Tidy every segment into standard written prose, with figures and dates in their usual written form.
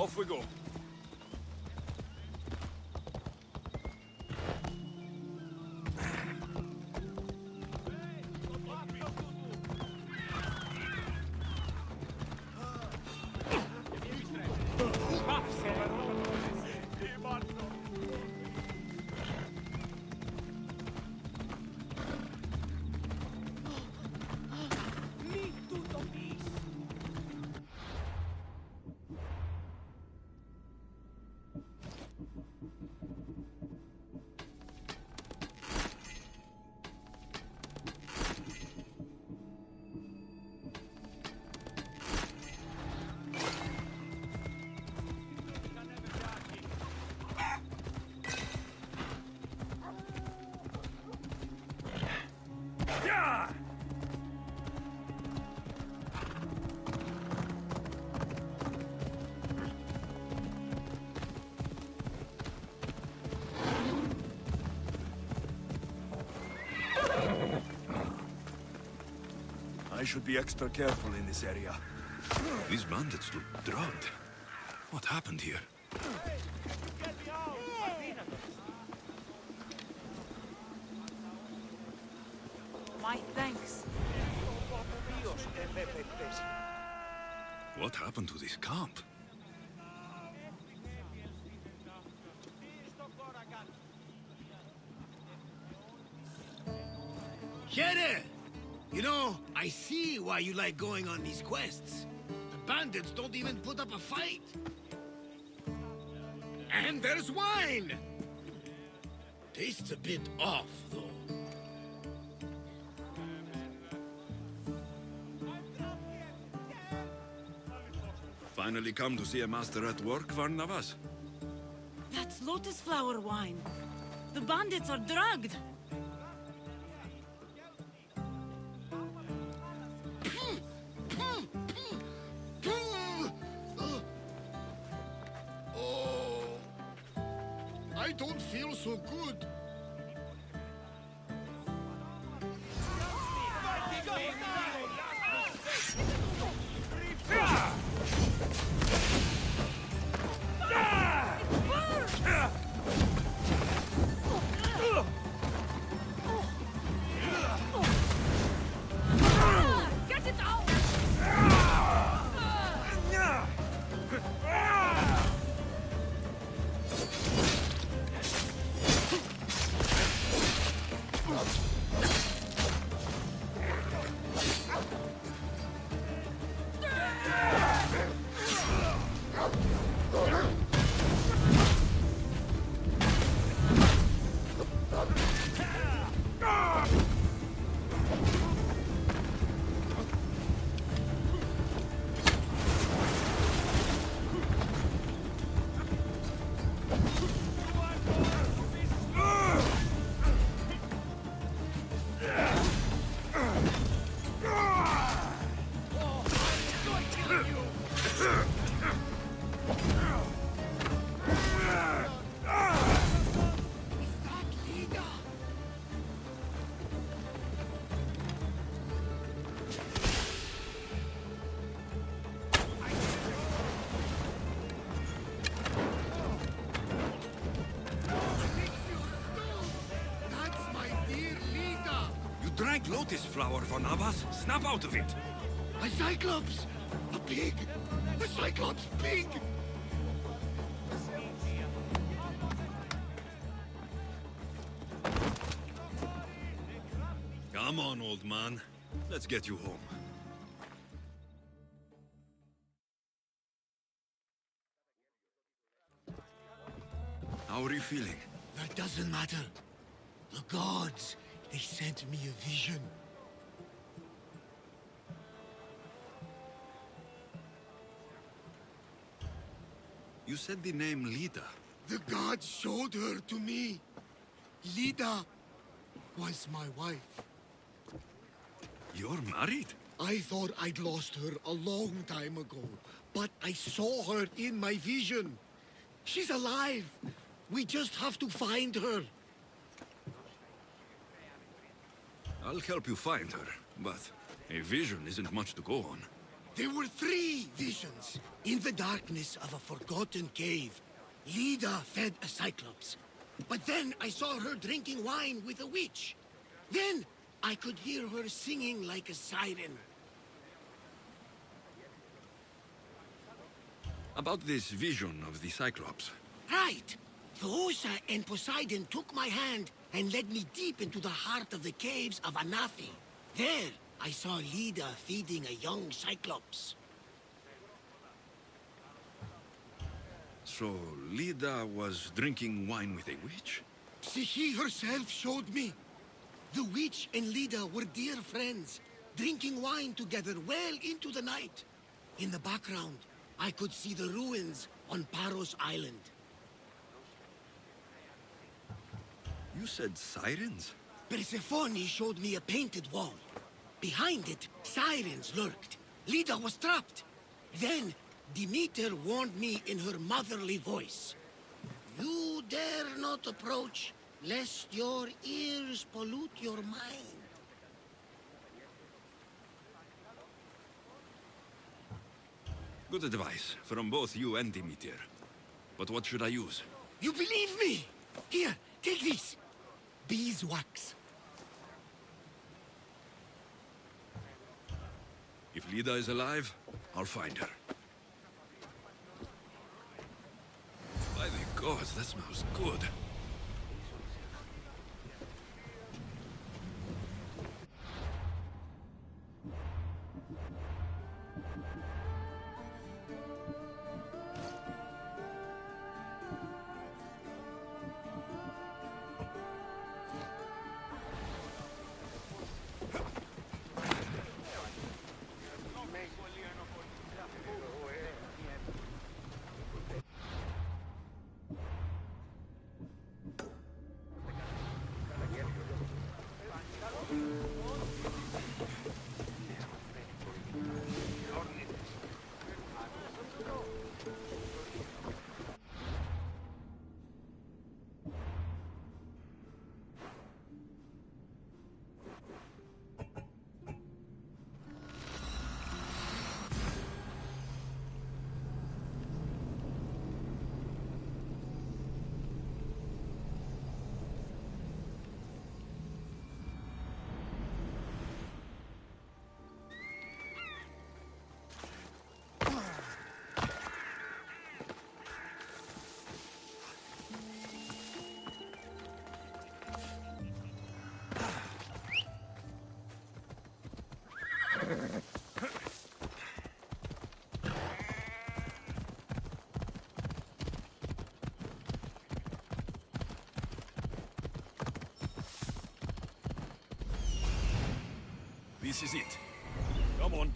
Off we go. I should be extra careful in this area. These bandits look drugged. What happened here? My thanks. What happened to this camp? Shere! You know, I see why you like going on these quests. The bandits don't even put up a fight. And there's wine! Tastes a bit off, though. Finally come to see a master at work, Varnavas? That's lotus flower wine. The bandits are drugged. Oh, I don't feel so good. Get it out! Drank lotus flower, Varnavas. Snap out of it. A cyclops! A pig! A cyclops pig! Come on, old man. Let's get you home. How are you feeling? That doesn't matter. The gods, they sent me a vision. You said the name Lita. The gods showed her to me. Lida was my wife. You're married? I thought I'd lost her a long time ago, but I saw her in my vision. She's alive. We just have to find her. I'll help you find her, but a vision isn't much to go on. There were 3 visions. In the darkness of a forgotten cave, Leda fed a cyclops. But then I saw her drinking wine with a witch. Then I could hear her singing like a siren. About this vision of the Cyclops. Right. Thoosa and Poseidon took my hand and led me deep into the heart of the caves of Anafi. There, I saw Leda feeding a young cyclops. So, Leda was drinking wine with a witch? She herself showed me. The witch and Leda were dear friends, drinking wine together well into the night. In the background, I could see the ruins on Paros Island. You said sirens? Persephone showed me a painted wall. Behind it, sirens lurked. Leda was trapped. Then, Demeter warned me in her motherly voice. You dare not approach, lest your ears pollute your mind. Good advice from both you and Demeter. But what should I use? You believe me? Here, take this. Beeswax. If Leda is alive, I'll find her. By the gods, that smells good. This is it. Come on.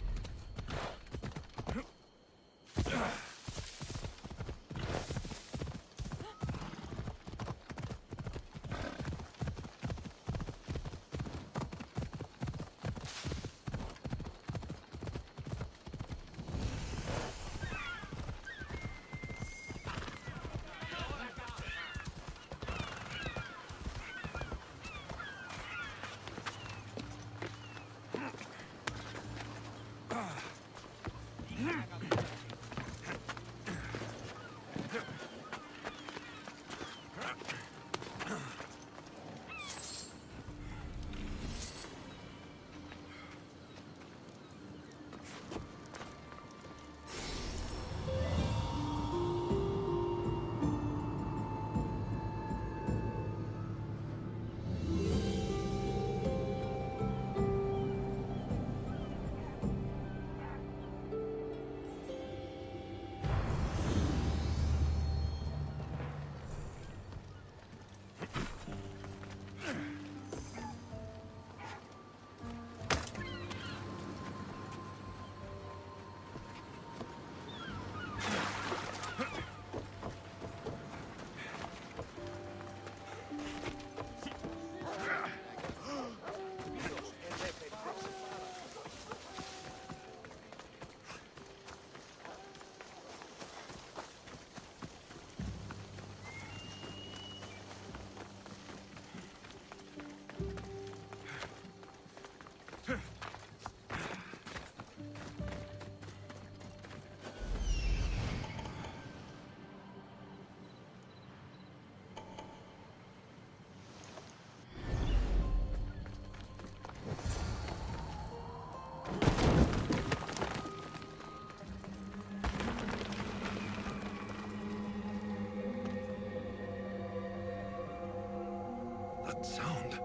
That sound.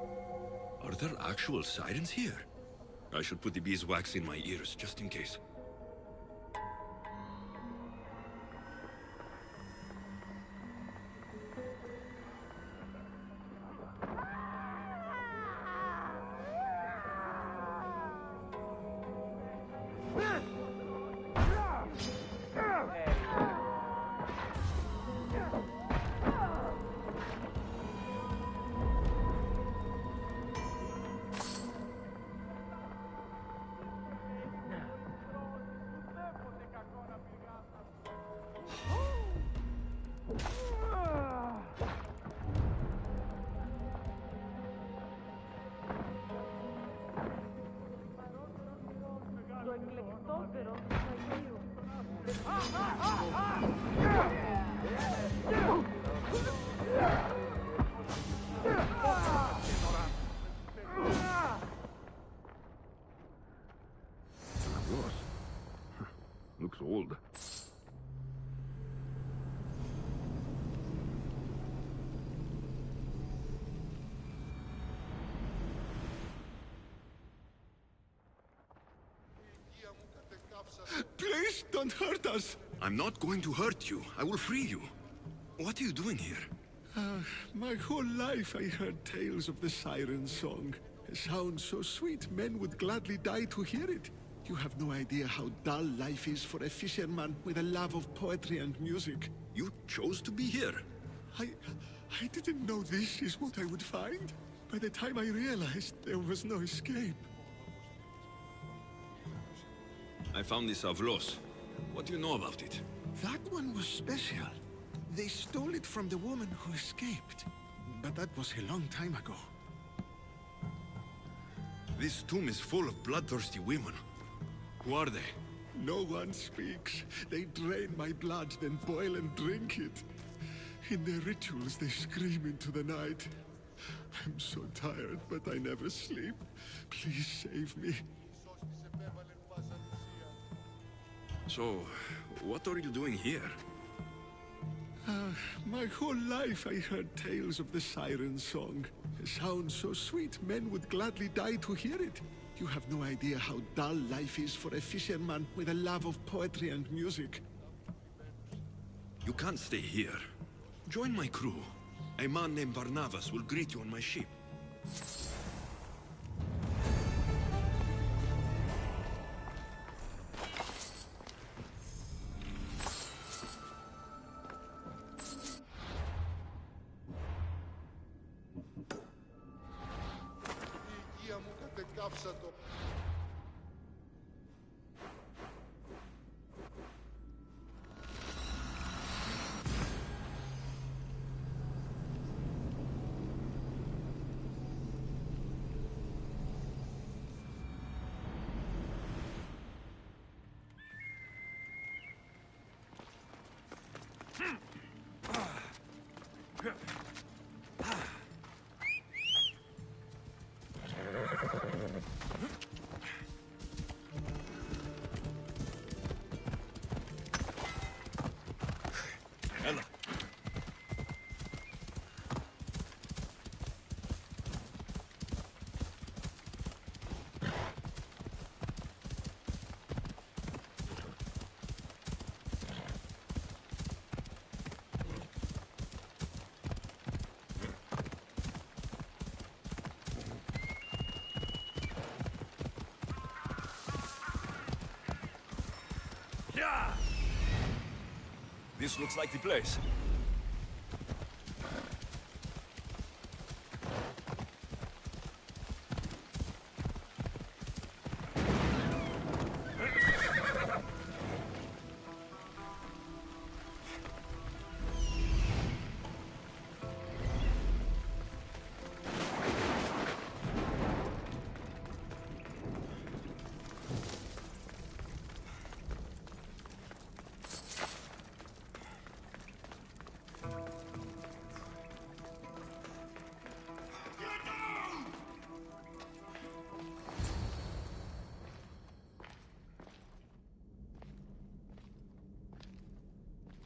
Are there actual sirens here? I should put the beeswax in my ears, just in case. Looks old. Please don't hurt us. I'm not going to hurt you. I will free you. What are you doing here? My whole life I heard tales of the Siren song. A sound so sweet men would gladly die to hear it. You have no idea how dull life is for a fisherman with a love of poetry and music. You chose to be here. I didn't know this is what I would find. By the time I realized there was no escape. I found this Avlos. What do you know about it? That one was special. They stole it from the woman who escaped. But that was a long time ago. This tomb is full of bloodthirsty women. Who are they? No one speaks. They drain my blood, then boil and drink it. In their rituals, they scream into the night. I'm so tired, but I never sleep. Please save me. So, what are you doing here? My whole life I heard tales of the Siren song. A sound so sweet men would gladly die to hear it. You have no idea how dull life is for a fisherman with a love of poetry and music. You can't stay here. Join my crew. A man named Barnabas will greet you on my ship. This looks like the place.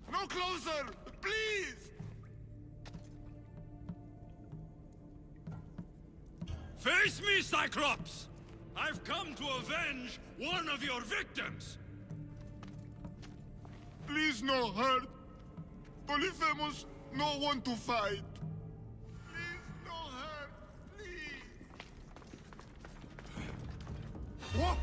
No closer! Please! Face me, Cyclops! I've come to avenge one of your victims! Please no hurt. Polyphemus no want to fight. Please no hurt, please. What?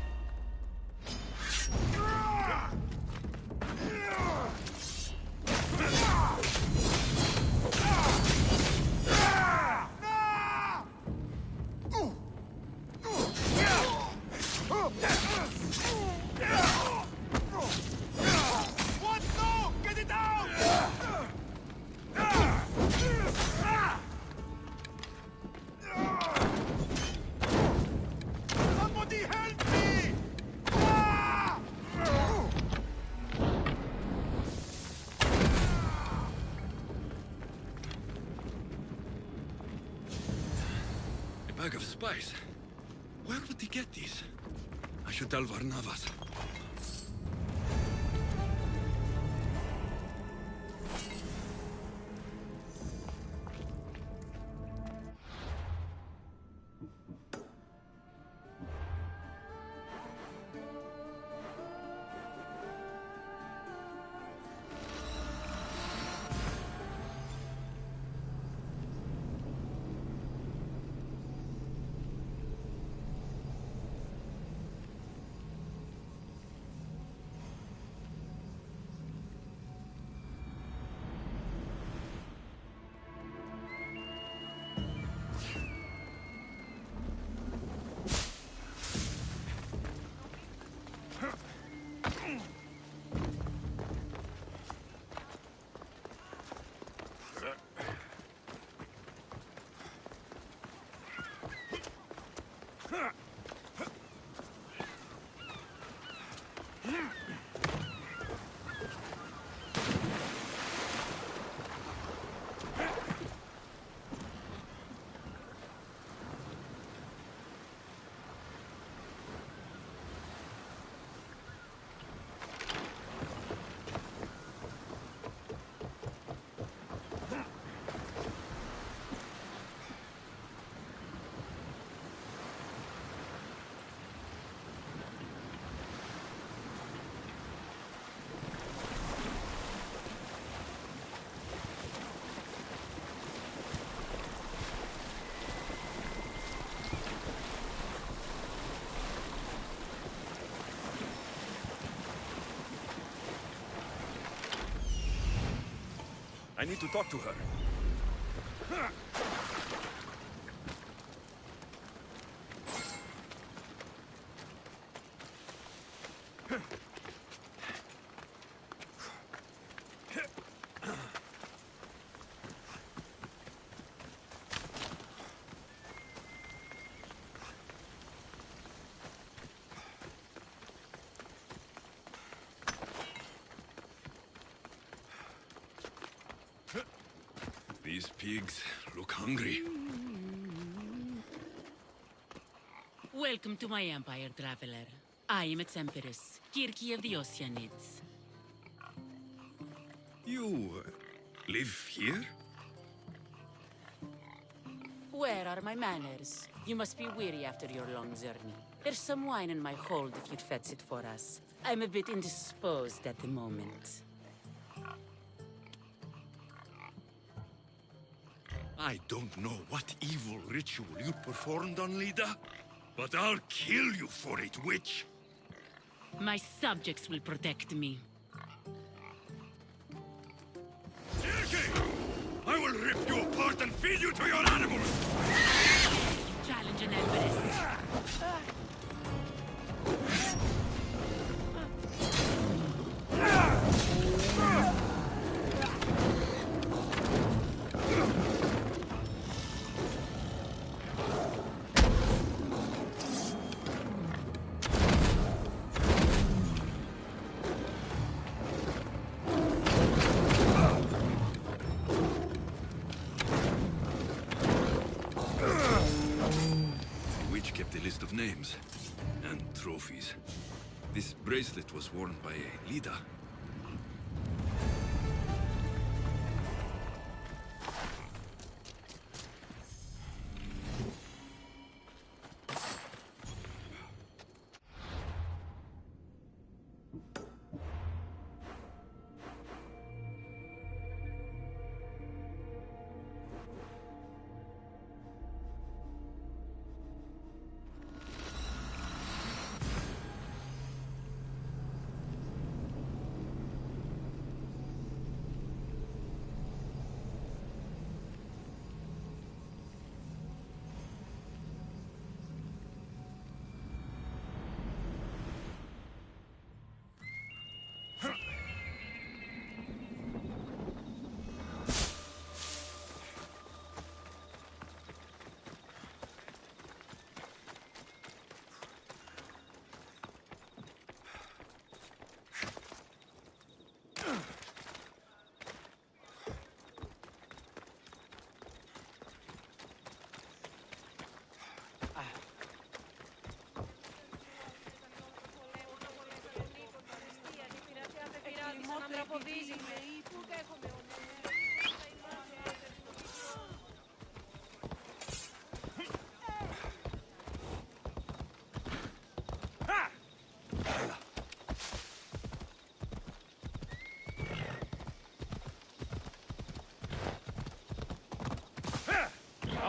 What? No! Get it out! Somebody help me! A bag of spice? Where would he get these? I should tell Varnavas. I need to talk to her. These pigs look hungry. Welcome to my empire, traveler. I am its empress, Kirki of the Oceanids. You live here? Where are my manners? You must be weary after your long journey. There's some wine in my hold if you'd fetch it for us. I'm a bit indisposed at the moment. I don't know what evil ritual you performed on Leda, but I'll kill you for it, witch! My subjects will protect me. Kirki! I will rip you apart and feed you to your animals! Challenge an empress. Of names and trophies. This bracelet was worn by Leda.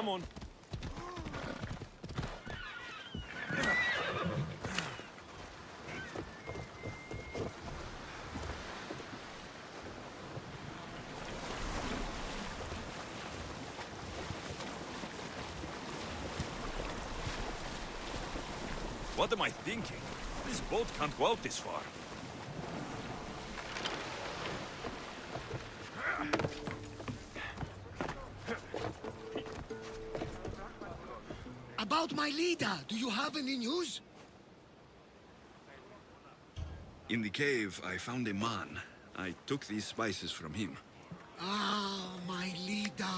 Come on. What am I thinking? This boat can't go out this far. About my leader, do you have any news? In the cave, I found a man. I took these spices from him. Ah, my leader.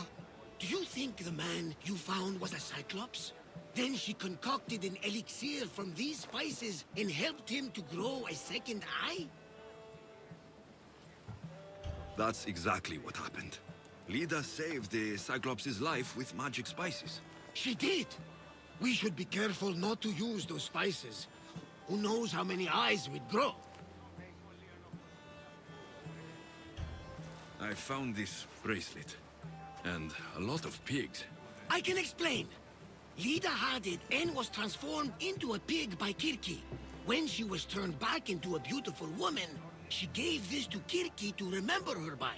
Do you think the man you found was a Cyclops? Then she concocted an elixir from these spices and helped him to grow a second eye? That's exactly what happened. Lida saved the Cyclops' life with magic spices. She did! We should be careful not to use those spices. Who knows how many eyes we'd grow? I found this bracelet. And a lot of pigs. I can explain. Lida had it and was transformed into a pig by Kirki. When she was turned back into a beautiful woman, she gave this to Kirki to remember her by.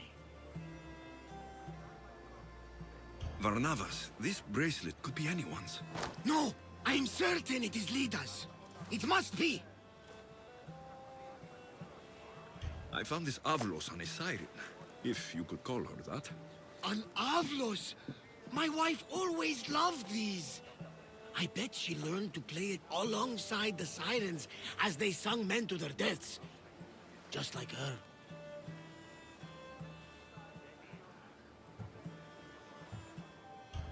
Varnavas, this bracelet could be anyone's. No, I'm certain it is Lida's. It must be. I found this Avlos on a Siren, if you could call her that. An Avlos! My wife always loved these. I bet she learned to play it alongside the Sirens as they sung men to their deaths. Just like her.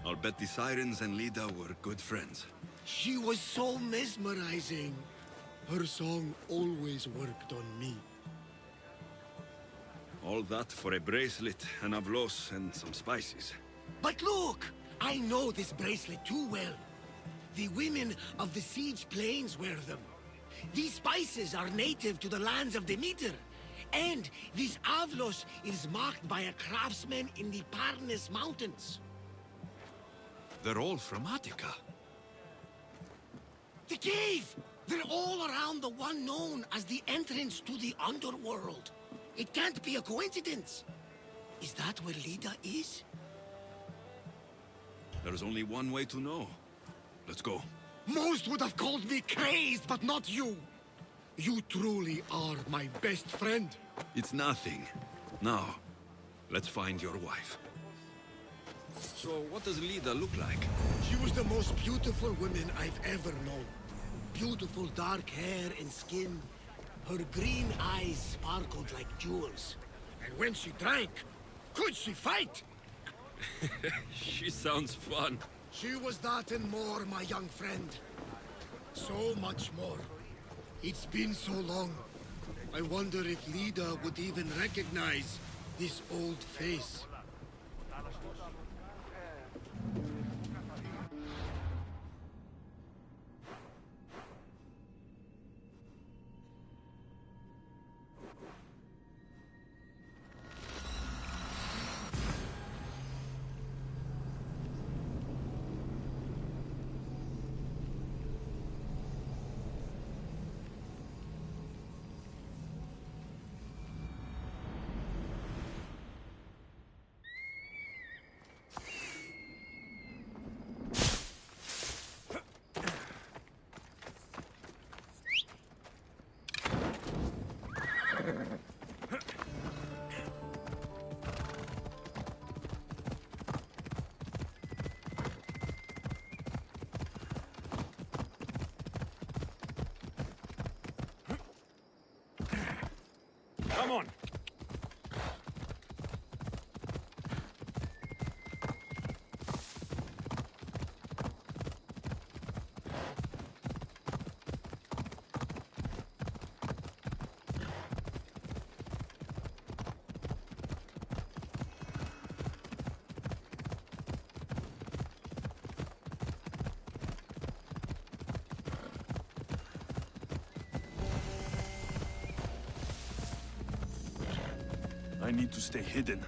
I'll bet the Sirens and Lida were good friends. She was so mesmerizing. Her song always worked on me. All that for a bracelet, an Avlos, and some spices. But look! I know this bracelet too well. The women of the Siege Plains wear them. These spices are native to the lands of Demeter. And this Avlos is marked by a craftsman in the Parnes Mountains. They're all from Attica. The cave! They're all around the one known as the entrance to the underworld. It can't be a coincidence. Is that where Lida is? There's only one way to know. Let's go. Most would have called me crazed, but not you. You truly are my best friend. It's nothing. Now, let's find your wife. So, what does Lida look like? She was the most beautiful woman I've ever known. Beautiful dark hair and skin. Her green eyes sparkled like jewels. And when she drank, could she fight? She sounds fun. She was that and more, my young friend. So much more. It's been so long. I wonder if Lida would even recognize this old face. Come on. I need to stay hidden.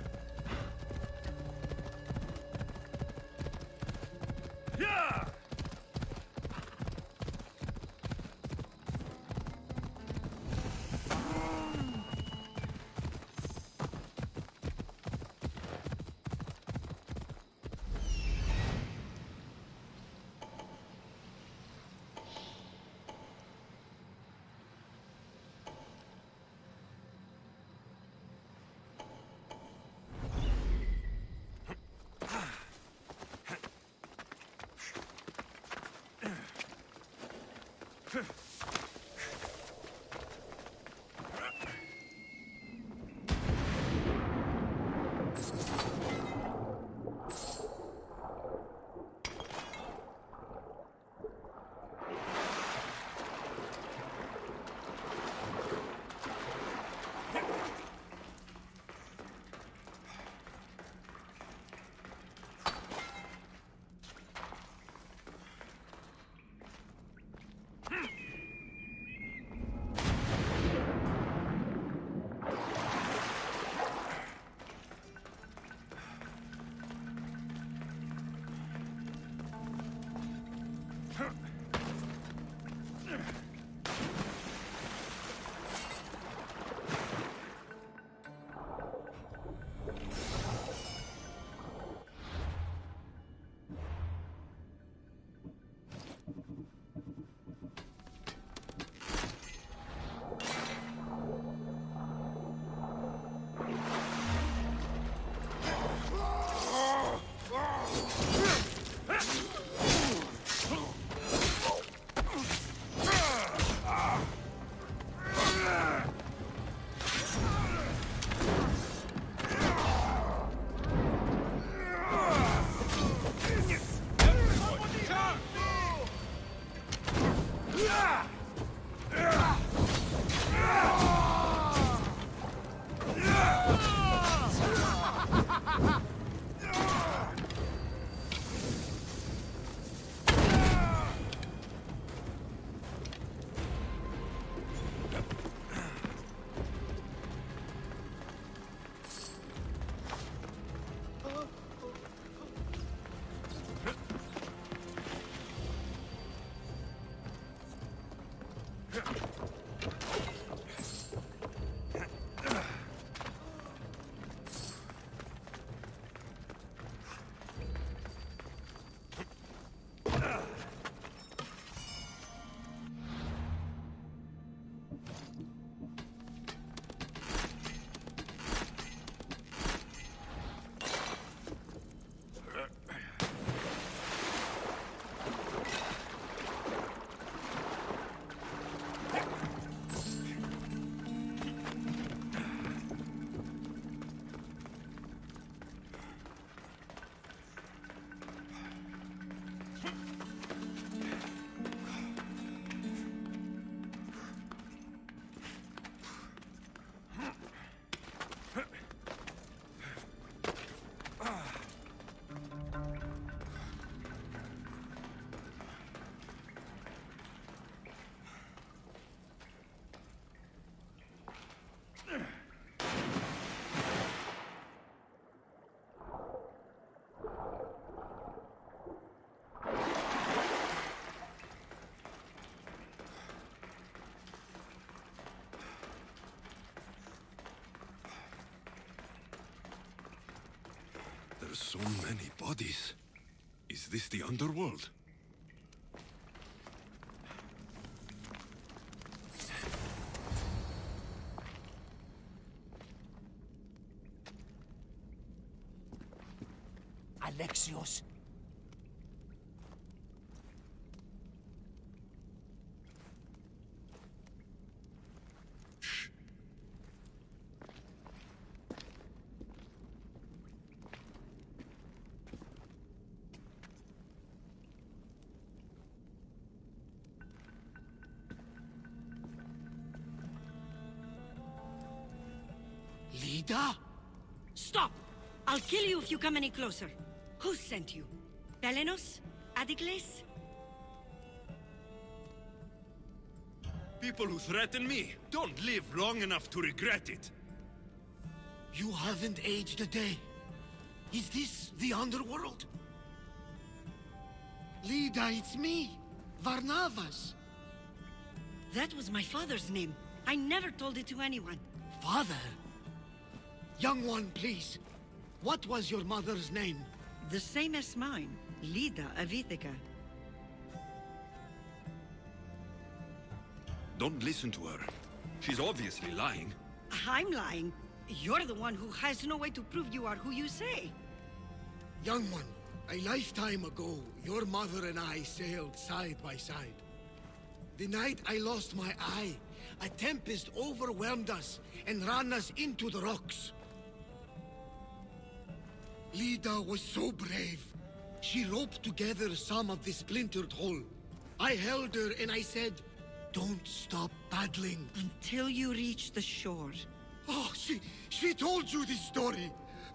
There's so many bodies. Is this the underworld? Alexios. Lida? Stop! I'll kill you if you come any closer. Who sent you? Belenos? Adikles? People who threaten me don't live long enough to regret it. You haven't aged a day. Is this the underworld? Lida, it's me, Varnavas. That was my father's name. I never told it to anyone. Father? Young one, please. What was your mother's name? The same as mine. Lida of Ithaca. Don't listen to her. She's obviously lying. I'm lying. You're the one who has no way to prove you are who you say. Young one, a lifetime ago, your mother and I sailed side by side. The night I lost my eye, a tempest overwhelmed us and ran us into the rocks. Leda was so brave. She roped together some of the splintered hull. I held her and I said, "Don't stop paddling." Until you reach the shore. Oh, she told you this story.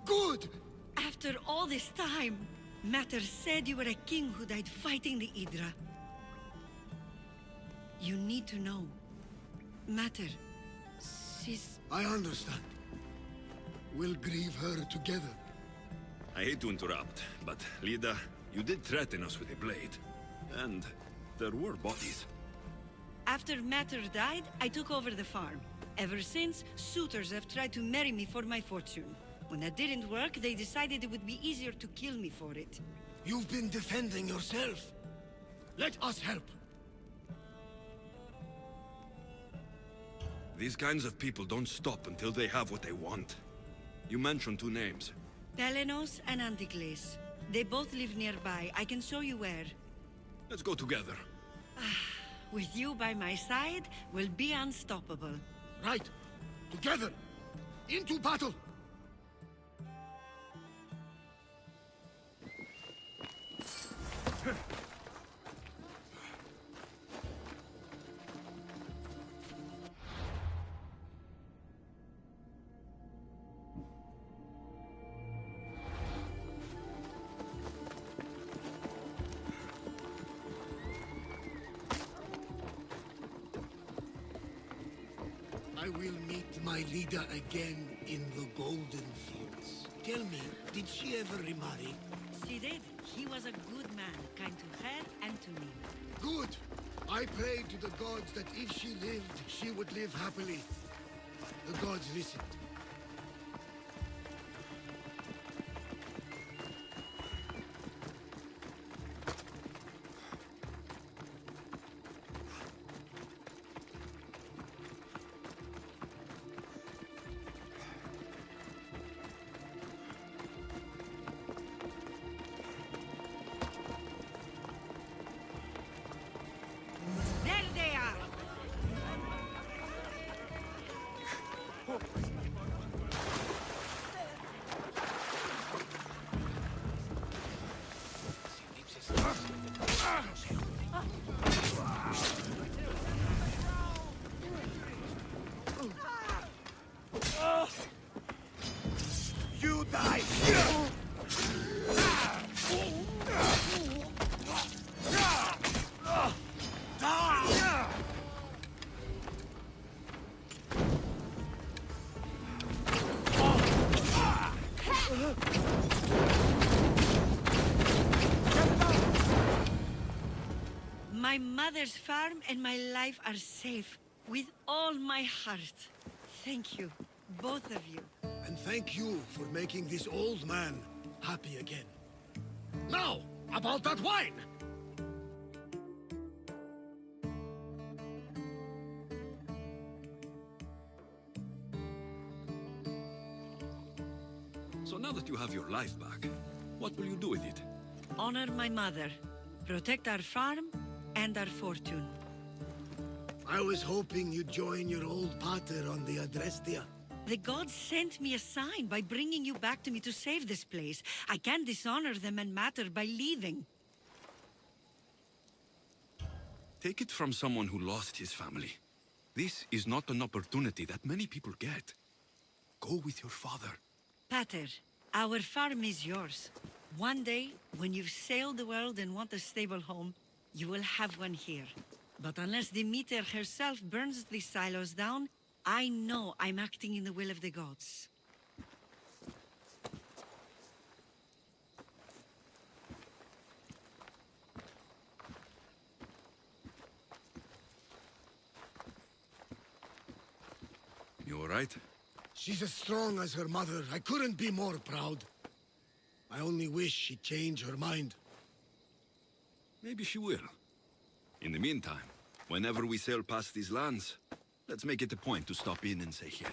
Good. After all this time, Mater said you were a king who died fighting the Hydra. You need to know. Mater, she's... I understand. We'll grieve her together. I hate to interrupt, but Leda, you did threaten us with a blade. And there were bodies. After Mater died, I took over the farm. Ever since, suitors have tried to marry me for my fortune. When that didn't work, they decided it would be easier to kill me for it. You've been defending yourself. Let us help. These kinds of people don't stop until they have what they want. You mentioned two names. Pelenos and Antigles. They both live nearby. I can show you where. Let's go together. With you by my side, we'll be unstoppable. Right. Together. Into battle. I will meet my leader again in the Golden Fields. Tell me, did she ever remarry? She did. He was a good man, kind to her and to me. Good. I prayed to the gods that if she lived, she would live happily. The gods listened. There they are! You die! My mother's farm and my life are safe. With all my heart. Thank you, both of you. And thank you for making this old man happy again. Now, about that wine! So now that you have your life back, what will you do with it? Honor my mother. Protect our farm and our fortune. I was hoping you'd join your old pater on the Adrestia. The gods sent me a sign by bringing you back to me to save this place. I can't dishonor them and Mater by leaving. Take it from someone who lost his family. This is not an opportunity that many people get. Go with your father. Pater, our farm is yours. One day, when you've sailed the world and want a stable home, you will have one here. But unless Demeter herself burns the silos down, I know I'm acting in the will of the gods. You all right? She's as strong as her mother. I couldn't be more proud. I only wish she'd change her mind. Maybe she will. In the meantime, whenever we sail past these lands, let's make it a point to stop in and say here.